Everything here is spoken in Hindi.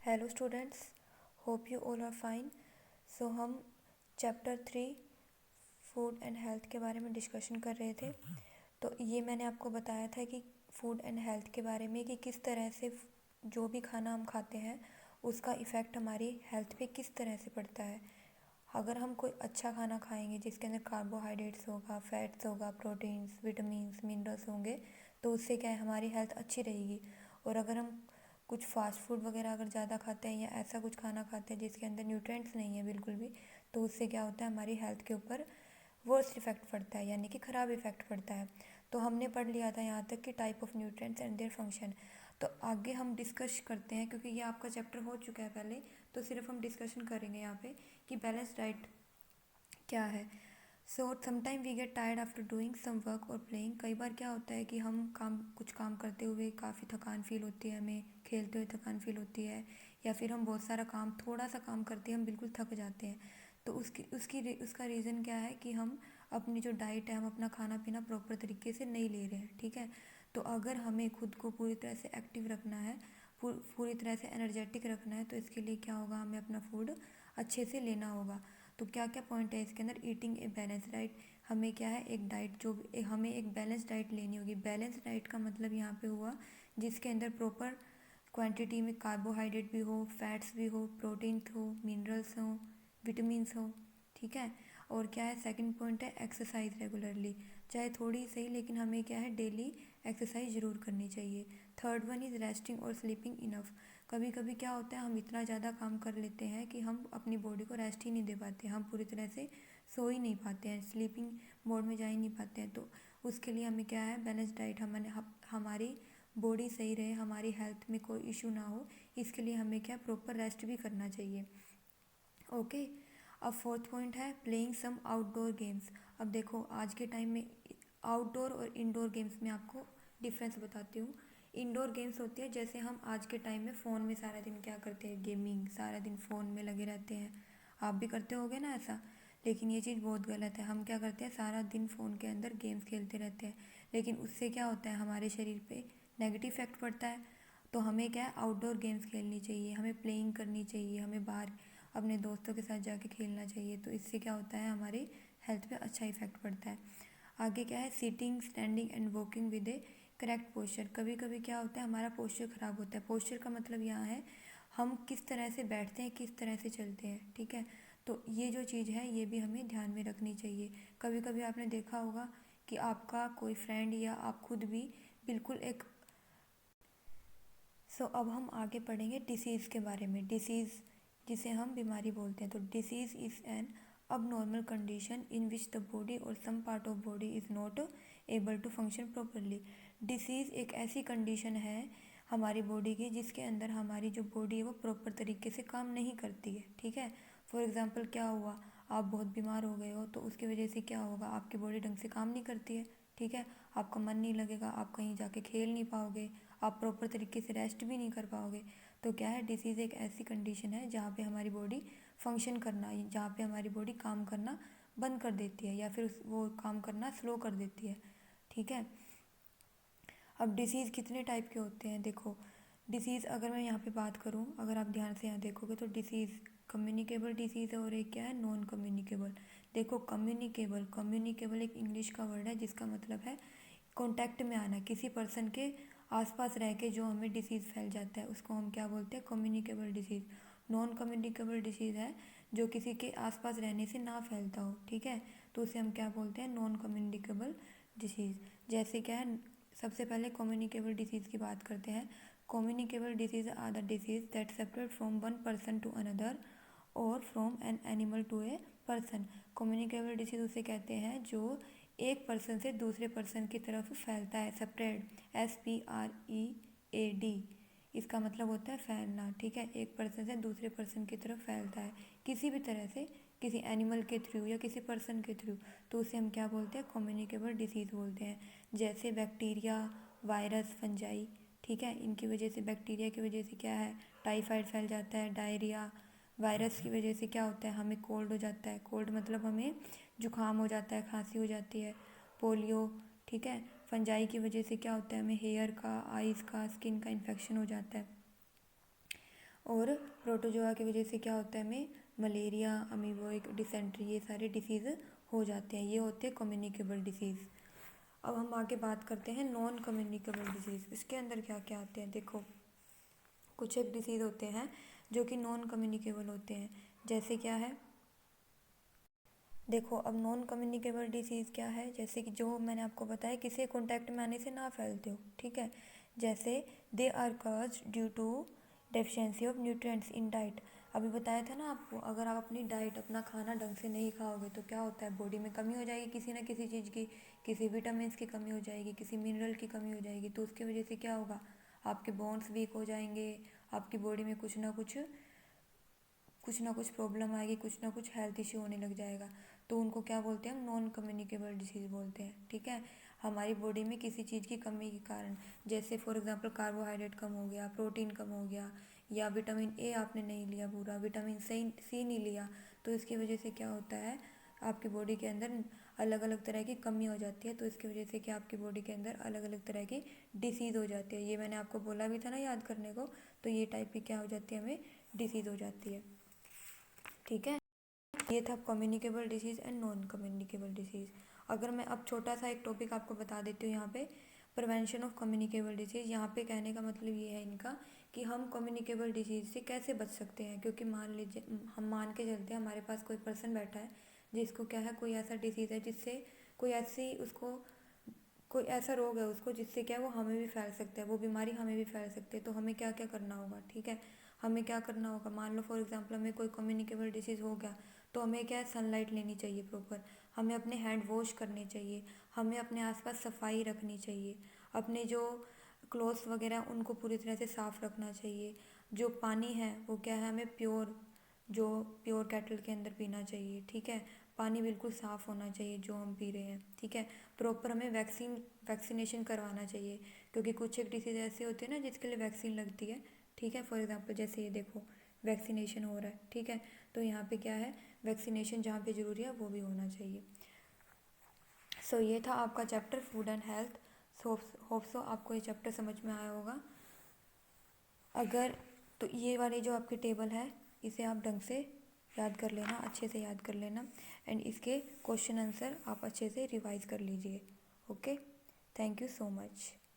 Hello students, hope you all are fine. So हम चैप्टर 3 फूड एंड हेल्थ के बारे में डिस्कशन कर रहे थे। तो ये मैंने आपको बताया था कि फूड एंड हेल्थ के बारे में कि किस तरह से जो भी खाना हम खाते हैं उसका इफ़ेक्ट हमारी हेल्थ पे किस तरह से पड़ता है। अगर हम कोई अच्छा खाना खाएंगे जिसके अंदर कार्बोहाइड्रेट्स होगा, फैट्स होगा, प्रोटीन्स, विटामिन्स, मिनरल्स होंगे तो उससे क्या है, हमारी हेल्थ अच्छी रहेगी। और अगर हम कुछ फास्ट फूड वगैरह अगर ज़्यादा खाते हैं या ऐसा कुछ खाना खाते हैं जिसके अंदर न्यूट्रिएंट्स नहीं है बिल्कुल भी, तो उससे क्या होता है, हमारी हेल्थ के ऊपर वर्स्ट इफेक्ट पड़ता है, यानी कि ख़राब इफेक्ट पड़ता है। तो हमने पढ़ लिया था यहाँ तक कि type of nutrients and their function. तो आगे हम डिस्कस करते हैं, क्योंकि ये आपका चैप्टर हो चुका है पहले, तो सिर्फ हम डिस्कशन करेंगे यहाँ पे कि बैलेंस डाइट क्या है। So sometime we get tired after doing some work और प्लेइंग। कई बार क्या होता है कि हम कुछ काम करते हुए काफ़ी थकान फील होती है, हमें खेलते हुए थकान फील होती है, या फिर हम बहुत सारा काम, थोड़ा सा काम करते हैं हम बिल्कुल थक जाते हैं। तो उसका रीज़न क्या है कि हम अपनी जो डाइट है, हम अपना खाना पीना प्रॉपर तरीके से नहीं ले रहे हैं। ठीक है, तो अगर हमें खुद को पूरी तरह से एक्टिव रखना है, पूरी तरह से एनर्जेटिक रखना है, तो इसके लिए क्या होगा, हमें अपना फूड अच्छे से लेना होगा। तो क्या क्या पॉइंट है इसके अंदर, ईटिंग ए बैलेंस डाइट। हमें क्या है, एक डाइट हमें एक बैलेंस डाइट लेनी होगी। बैलेंस डाइट का मतलब यहाँ पे हुआ जिसके अंदर प्रॉपर क्वांटिटी में कार्बोहाइड्रेट भी हो, फैट्स भी हो, प्रोटीन हो, मिनरल्स हो, विटामिन्स हो। ठीक है, और क्या है, सेकंड पॉइंट है एक्सरसाइज रेगुलरली, चाहे थोड़ी सही लेकिन हमें क्या है, डेली एक्सरसाइज ज़रूर करनी चाहिए। थर्ड वन इज़ रेस्टिंग और स्लीपिंग इनफ। कभी कभी क्या होता है, हम इतना ज़्यादा काम कर लेते हैं कि हम अपनी बॉडी को रेस्ट ही नहीं दे पाते, हम पूरी तरह से सो ही नहीं पाते हैं, स्लीपिंग मोड में जा ही नहीं पाते हैं। तो उसके लिए हमें क्या है, बैलेंस डाइट, हमारी बॉडी सही रहे, हमारी हेल्थ में कोई इशू ना हो, इसके लिए हमें क्या, प्रॉपर रेस्ट भी करना चाहिए। ओके, अब फोर्थ पॉइंट है प्लेइंग सम आउटडोर गेम्स। अब देखो आज के टाइम में आउटडोर और इंडोर गेम्स में आपको डिफरेंस बताती हूँ। इंडोर गेम्स होती है, जैसे हम आज के टाइम में फ़ोन में सारा दिन क्या करते हैं, गेमिंग, सारा दिन फ़ोन में लगे रहते हैं। आप भी करते होगे ना ऐसा, लेकिन ये चीज़ बहुत गलत है। हम क्या करते हैं, सारा दिन फ़ोन के अंदर गेम्स खेलते रहते हैं, लेकिन उससे क्या होता है, हमारे शरीर पे नेगेटिव इफेक्ट पड़ता है। तो हमें क्या है, आउटडोर गेम्स खेलनी चाहिए, हमें प्लेइंग करनी चाहिए, हमें बाहर अपने दोस्तों के साथ जाके खेलना चाहिए। तो इससे क्या होता है, हमारी हेल्थ पे अच्छा इफेक्ट पड़ता है। आगे क्या है, sitting, standing and walking with a correct posture. कभी कभी क्या होता है, हमारा पोस्चर ख़राब होता है। पोस्चर का मतलब यहाँ है हम किस तरह से बैठते हैं, किस तरह से चलते हैं। ठीक है, तो ये जो चीज़ है ये भी हमें ध्यान में रखनी चाहिए। कभी कभी आपने देखा होगा कि आपका कोई फ्रेंड या आप खुद भी बिल्कुल एक। अब हम आगे पढ़ेंगे डिसीज़ के बारे में। डिसीज़ जिसे हम बीमारी बोलते हैं। तो disease is an abnormal condition in which the body और some part of body is not able to function properly. Disease एक ऐसी कंडीशन है हमारी बॉडी की जिसके अंदर हमारी जो बॉडी है वो प्रॉपर तरीके से काम नहीं करती है। ठीक है, फॉर एग्ज़ाम्पल क्या हुआ, आप बहुत बीमार हो गए हो, तो उसकी वजह से क्या होगा, आपकी बॉडी ढंग से काम नहीं करती है। ठीक है, आपका मन नहीं लगेगा, आप कहीं जाके खेल नहीं पाओगे, आप प्रॉपर तरीके से रेस्ट भी नहीं कर पाओगे। तो क्या है, डिसीज़ एक ऐसी कंडीशन है जहाँ पे हमारी बॉडी फंक्शन करना, जहाँ पे हमारी बॉडी काम करना बंद कर देती है, या फिर वो काम करना स्लो कर देती है। ठीक है, अब डिसीज़ कितने टाइप के होते हैं, देखो। डिसीज़ अगर मैं यहाँ पे बात करूँ, अगर आप ध्यान से यहाँ देखोगे तो डिसीज़ कम्युनिकेबल डिसीज़ है और एक क्या है, नॉन कम्युनिकेबल। देखो कम्युनिकेबल, कम्युनिकेबल एक इंग्लिश का वर्ड है जिसका मतलब है कांटेक्ट में आना, किसी पर्सन के आसपास रह के जो हमें डिसीज़ फैल जाता है उसको हम क्या बोलते हैं, communicable disease. Non communicable disease है जो किसी के आसपास रहने से ना फैलता हो। ठीक है, तो उसे हम क्या बोलते हैं, नॉन कम्युनिकेबल डिसीज़। जैसे क्या है, सबसे पहले कम्युनिकेबल डिसीज़ की बात करते हैं। Communicable disease are the disease that separate from one person to another और from an animal to a person. Communicable disease उसे कहते हैं जो एक पर्सन से दूसरे पर्सन की तरफ फैलता है। स्प्रेड, SPREAD, इसका मतलब होता है फैलना। ठीक है, एक पर्सन से दूसरे पर्सन की तरफ फैलता है किसी भी तरह से, किसी एनिमल के थ्रू या किसी पर्सन के थ्रू, तो उसे हम क्या बोलते हैं, कम्युनिकेबल डिसीज़ बोलते हैं। जैसे बैक्टीरिया, वायरस, फंजाई। ठीक है, इनकी वजह से, बैक्टीरिया की वजह से क्या है, टाइफाइड फैल जाता है, डायरिया। वायरस की वजह से क्या होता है, हमें कोल्ड हो जाता है, कोल्ड मतलब हमें जुकाम हो जाता है, खांसी हो जाती है, पोलियो। ठीक है, फंजाई की वजह से क्या होता है, हमें हेयर का, आइज़ का, स्किन का इन्फेक्शन हो जाता है। और प्रोटोजोआ की वजह से क्या होता है, हमें मलेरिया, अमीबोइक डिसेंट्री, ये सारे डिसीज़ हो जाते हैं। ये होते हैं कम्युनिकेबल डिसीज़। अब हम आगे बात करते हैं नॉन कम्युनिकेबल डिसीज़। इसके अंदर क्या क्या आते हैं, देखो कुछ एक डिसीज़ होते हैं जो कि नॉन कम्युनिकेबल होते हैं। जैसे क्या है, देखो अब नॉन कम्युनिकेबल डिसीज़ क्या है, जैसे कि जो मैंने आपको बताया किसी कॉन्टैक्ट में आने से ना फैलते हो, ठीक है। जैसे they are cause due to deficiency of nutrients in diet. अभी बताया था ना आपको, अगर आप अपनी डाइट, अपना खाना ढंग से नहीं खाओगे तो क्या होता है, बॉडी में कमी हो जाएगी किसी ना किसी चीज़ की, किसी विटामिन की कमी हो जाएगी, किसी मिनरल की कमी हो जाएगी। तो उसकी वजह से क्या होगा, आपके बोन्स वीक हो जाएंगे, आपकी बॉडी में कुछ ना कुछ प्रॉब्लम आएगी, कुछ ना कुछ हेल्थ इश्यू होने लग जाएगा। तो उनको क्या बोलते हैं, हम नॉन कम्युनिकेबल डिसीज़ बोलते हैं, ठीक है। हमारी बॉडी में किसी चीज़ की कमी के कारण, जैसे फॉर एग्जांपल कार्बोहाइड्रेट कम हो गया, प्रोटीन कम हो गया, या विटामिन ए आपने नहीं लिया पूरा, विटामिन सी नहीं लिया, तो इसकी वजह से क्या होता है, आपकी बॉडी के अंदर अलग अलग तरह की कमी हो जाती है। तो इसकी वजह से क्या आपकी बॉडी के अंदर अलग अलग तरह की डिसीज़ हो जाती है। ये मैंने आपको बोला भी था ना याद करने को। तो ये टाइप की क्या हो जाती है, हमें डिसीज़ हो जाती है, ठीक है। ये था communicable disease and non communicable disease. अगर मैं अब छोटा सा एक टॉपिक आपको बता देती हूँ यहाँ पे, प्रिवेंशन ऑफ कम्युनिकेबल डिसीज़। यहाँ पे कहने का मतलब ये है इनका कि हम कम्युनिकेबल डिसीज़ से कैसे बच सकते हैं। क्योंकि मान लीजिए, हम मान के चलते हैं हमारे पास कोई पर्सन बैठा है जिसको क्या है, कोई ऐसा डिसीज़ है जिससे कोई ऐसा रोग है उसको जिससे क्या है वो हमें भी फैल सकता है, वो बीमारी हमें भी फैल सकती है। तो हमें क्या क्या करना होगा, ठीक है। हमें क्या करना होगा, मान लो फॉर एग्जांपल हमें कोई कम्युनिकेबल डिसीज़ हो गया, तो हमें क्या है, सनलाइट लेनी चाहिए प्रॉपर, हमें अपने हैंड वॉश करने चाहिए, हमें अपने आसपास सफाई रखनी चाहिए, अपने जो क्लोथ्स वगैरह उनको पूरी तरह से साफ़ रखना चाहिए। जो पानी है वो क्या है, हमें प्योर केटल के अंदर पीना चाहिए, ठीक है। पानी बिल्कुल साफ़ होना चाहिए जो हम पी रहे हैं, ठीक है। प्रॉपर हमें वैक्सीनेशन करवाना चाहिए, क्योंकि कुछ एक डिसीज़ ऐसे होते हैं ना जिसके लिए वैक्सीन लगती है, ठीक है। फॉर एग्जांपल जैसे ये देखो, वैक्सीनेशन हो रहा है, ठीक है। तो यहाँ पे क्या है, वैक्सीनेशन जहाँ पे ज़रूरी है वो भी होना चाहिए। सो ये था आपका chapter food and health. Hope so आपको ये चैप्टर समझ में आया होगा। अगर तो ये वाली जो आपकी टेबल है, इसे आप ढंग से याद कर लेना, अच्छे से याद कर लेना, एंड इसके क्वेश्चन आंसर आप अच्छे से रिवाइज कर लीजिए। Okay, thank you so much.